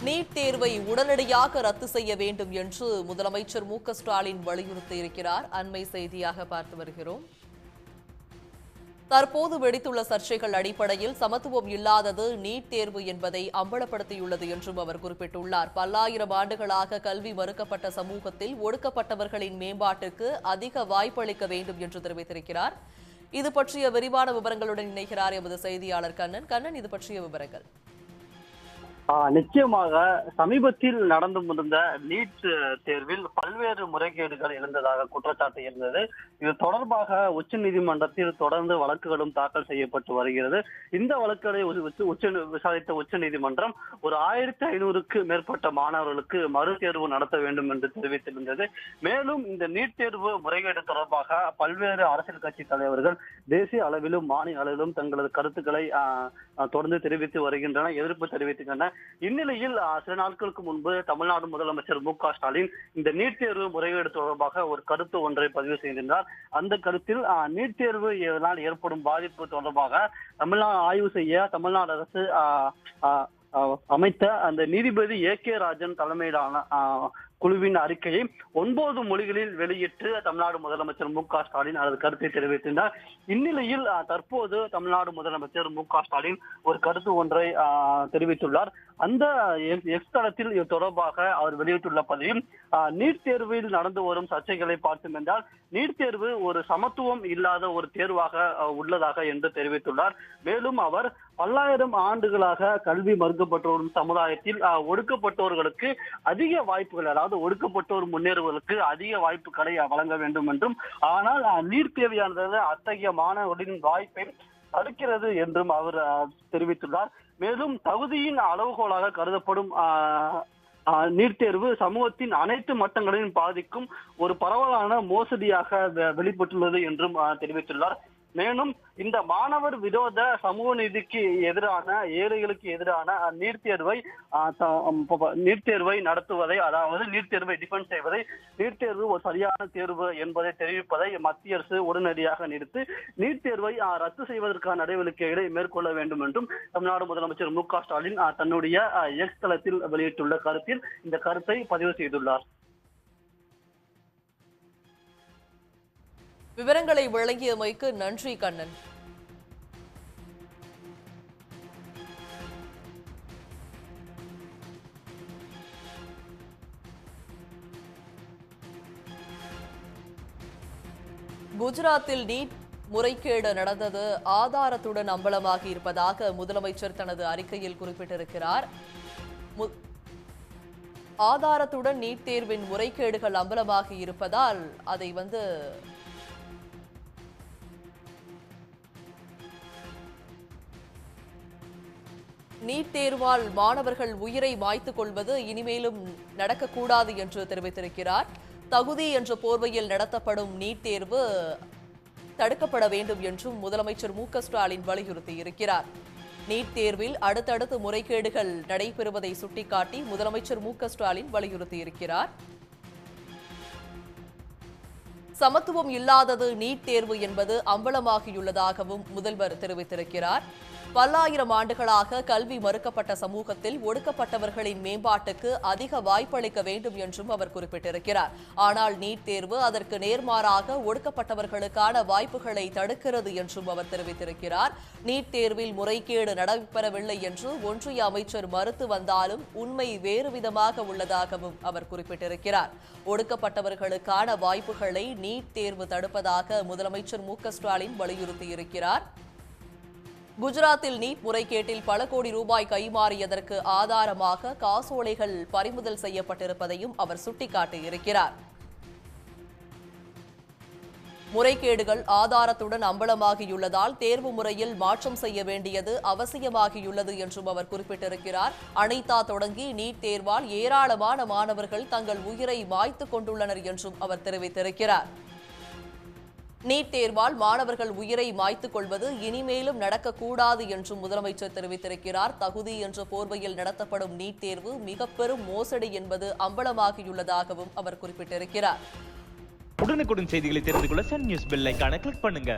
NEET தேர்வை உடனடியாக ரத்து செய்ய வேண்டும் என்று முதலமைச்சர் மு.க.ஸ்டாலின் வலியுறுத்தியிருக்கிறார். அண்மை செய்தியாக பார்த்து வருகிறோம். தற்போது வெடித்துள்ள சர்ச்சைகள் அடிப்படையில் சமத்துவம் இல்லாதது நீட் தேர்வு என்பதை அம்பலப்படுத்தியுள்ளது என்றும் அவர் குறிப்பிட்டுள்ளார். பல்லாயிரம் ஆண்டுகளாக கல்வி மறுக்கப்பட்ட சமூகத்தில் ஒடுக்கப்பட்டவர்களின் மேம்பாட்டுக்கு அதிக வாய்ப்பளிக்க வேண்டும் என்று தெரிவித்திருக்கிறார். இது பற்றிய விரிவான விவரங்களுடன் இணைகிறார் எமது செய்தியாளர் கண்ணன். கண்ணன், இது பற்றிய விவரங்கள். நிச்சயமாக சமீபத்தில் நடந்து முடிந்த நீட் தேர்வில் பல்வேறு முறைகேடுகள் எழுந்ததாக குற்றச்சாட்டு இருந்தது. இது தொடர்பாக உச்ச நீதிமன்றத்தில் தொடர்ந்து வழக்குகளும் தாக்கல் செய்யப்பட்டு வருகிறது. இந்த வழக்குகளை விசாரித்த உச்ச நீதிமன்றம் ஒரு 1500க்கு மேற்பட்ட மாணவர்களுக்கு மறு தேர்வு நடத்த வேண்டும் என்று தெரிவித்திருந்தது. மேலும் இந்த நீட் தேர்வு முறைகேடு தொடர்பாக பல்வேறு அரசியல் கட்சி தலைவர்கள் தேசிய அளவிலும் மாநில அளவிலும் தங்களது கருத்துக்களை தொடர்ந்து தெரிவித்து வருகின்றனர், எதிர்ப்பு தெரிவித்துள்ளனர். இந்நிலையில் சில நாட்களுக்கு முன்பு தமிழ்நாடு முதலமைச்சர் மு.க.ஸ்டாலின் இந்த நீட் தேர்வு முறைகேடு தொடர்பாக ஒரு கருத்து ஒன்றை பதிவு செய்திருந்தார். அந்த கருத்தில் நீட் தேர்வு ஏற்படும் பாதிப்பு தொடர்பாக தமிழ்நாடு ஆய்வு செய்ய தமிழ்நாடு அரசு அமைத்த அந்த நீதிபதி A.K. ராஜன் தலைமையிலான குழுவின் அறிக்கையை 9 மொழிகளில் வெளியிட்டு தமிழ்நாடு முதலமைச்சர் மு.க.ஸ்டாலின் அதன் கருத்தை தெரிவித்திருந்தார். இந்நிலையில் தற்போது தமிழ்நாடு முதலமைச்சர் மு.க.ஸ்டாலின் ஒரு கருத்து ஒன்றை தெரிவித்துள்ளார். அந்த எக்ஸ் தளத்தில் இது தொடர்பாக அவர் வெளியிட்டுள்ள பதிவில் நீட் தேர்வில் நடந்து வரும் சர்ச்சைகளை பார்த்தோம் என்றால் நீட் தேர்வு ஒரு சமத்துவம் இல்லாத ஒரு தேர்வாக உள்ளதாக என்று தெரிவித்துள்ளார். மேலும் அவர் பல்லாயிரம் ஆண்டுகளாக கல்வி மறுக்கப்பட்டு வரும் சமுதாயத்தில் ஒடுக்கப்பட்டோர்களுக்கு அதிக வாய்ப்புகள், அதாவது ஒடுக்கப்பட்டோர் முன்னேறுவதற்கு அதிக வாய்ப்புகளை வழங்க வேண்டும் என்றும், ஆனால் நீட் தேர்வானது அத்தகைய மாணவர்களின் வாய்ப்பை தடுக்கிறது என்றும் அவர் தெரிவித்துள்ளார். மேலும் தகுதியின் அளவுகோலாக கருதப்படும் நீட் தேர்வு சமூகத்தின் அனைத்து மட்டங்களையும் பாதிக்கும் ஒரு பரவலான மோசடியாக வெளிப்பட்டுள்ளது என்றும் தெரிவித்துள்ளார். மேலும் இந்த மாணவர் விரோத சமூக நீதிக்கு எதிரான, ஏழைகளுக்கு எதிரான நீட் தேர்வை நடத்துவதை, அதாவது நீட் தேர்வை டிஃபெண்ட் செய்வதை, நீட் தேர்வு ஒரு சரியான தேர்வு என்பதை தெரிவிப்பதை மத்திய அரசு உடனடியாக நிறுத்தி நீட் தேர்வை ரத்து செய்வதற்கான நடவடிக்கைகளை மேற்கொள்ள வேண்டும் என்றும் தமிழ்நாடு முதலமைச்சர் மு.க.ஸ்டாலின் தன்னுடைய எக்ஸ் தளத்தில் வெளியிட்டுள்ள கருத்தில் இந்த கருத்தை பதிவு செய்துள்ளார். விவரங்களை வழங்கியமைக்கு நன்றி கண்ணன். குஜராத்தில் நீட் முறைகேடு நடந்தது ஆதாரத்துடன் அம்பலமாகி இருப்பதாக முதலமைச்சர் தனது அறிக்கையில் குறிப்பிட்டிருக்கிறார். ஆதாரத்துடன் நீட் தேர்வின் முறைகேடுகள் அம்பலமாகி இருப்பதால் அதை நீட் தேர்வால் மாணவர்கள் உயிரை மாய்த்துக் கொள்வது இனிமேலும் நடக்கக்கூடாது என்று தெரிவித்திருக்கிறார். தகுதி என்ற போர்வையில் நடத்தப்படும் நீட் தேர்வு தடுக்கப்பட வேண்டும் என்றும் முதலமைச்சர் மு.க.ஸ்டாலின் வலியுறுத்தியிருக்கிறார். நீட் தேர்வில் அடுத்தடுத்து முறைகேடுகள் நடைபெறுவதை சுட்டிக்காட்டி முதலமைச்சர் மு.க.ஸ்டாலின் வலியுறுத்தியிருக்கிறார். சமத்துவம் இல்லாதது நீட் தேர்வு என்பது அம்பலமாகியுள்ளதாகவும் முதல்வர் தெரிவித்திருக்கிறார். பல்லாயிரம் ஆண்டுகளாக கல்வி மறுக்கப்பட்ட சமூகத்தில் ஒடுக்கப்பட்டவர்களின் மேம்பாட்டுக்கு அதிக வாய்ப்பளிக்க வேண்டும் என்றும் அவர் குறிப்பிட்டிருக்கிறார். ஆனால் நீட் தேர்வு அதற்கு நேர்மாறாக ஒடுக்கப்பட்டவர்களுக்கான வாய்ப்புகளை தடுக்கிறது என்றும் அவர் தெரிவித்திருக்கிறார். நீட் தேர்வில் முறைகேடு நடைபெறவில்லை என்று ஒன்றிய அமைச்சர் மறுத்து வந்தாலும் உண்மை வேறு விதமாக உள்ளதாகவும் அவர் குறிப்பிட்டிருக்கிறார். ஒடுக்கப்பட்டவர்களுக்கான வாய்ப்புகளை நீட் தேர்வு தடுப்பதாக முதலமைச்சர் மு.க.ஸ்டாலின் வலியுறுத்தியிருக்கிறார். குஜராத்தில் நீட் முறைகேட்டில் பல கோடி ரூபாய் கைமாறியதற்கு ஆதாரமாக காசோலைகள் பறிமுதல் செய்யப்பட்டிருப்பதையும் அவர் சுட்டிக்காட்டியிருக்கிறார். முறைகேடுகள் ஆதாரத்துடன் அம்பலமாகியுள்ளதால் தேர்வு முறையில் மாற்றம் செய்ய வேண்டியது அவசியமாகியுள்ளது என்றும் அவர் குறிப்பிட்டிருக்கிறார். அனிதா தொடங்கி நீட் தேர்வால் ஏராளமான மாணவர்கள் தங்கள் உயிரை மாய்த்துக் கொண்டுள்ளனர் என்றும் அவர் தெரிவித்திருக்கிறார். நீட் தேர்வால் மாணவர்கள் உயிரை மாய்த்துக் கொள்வது இனிமேலும் நடக்கக்கூடாது என்றும் முதலமைச்சர் தெரிவித்திருக்கிறார். தகுதி என்ற போர்வையில் நடத்தப்படும் நீட் தேர்வு மிக பெரும் மோசடி என்பது அம்பலமாகியுள்ளதாகவும் அவர் குறிப்பிட்டிருக்கிறார். உடனுக்குடன் செய்திகளை தெரிந்து கொள்ள சன் நியூஸ் பெல் ஐகானை கிளிக் பண்ணுங்க.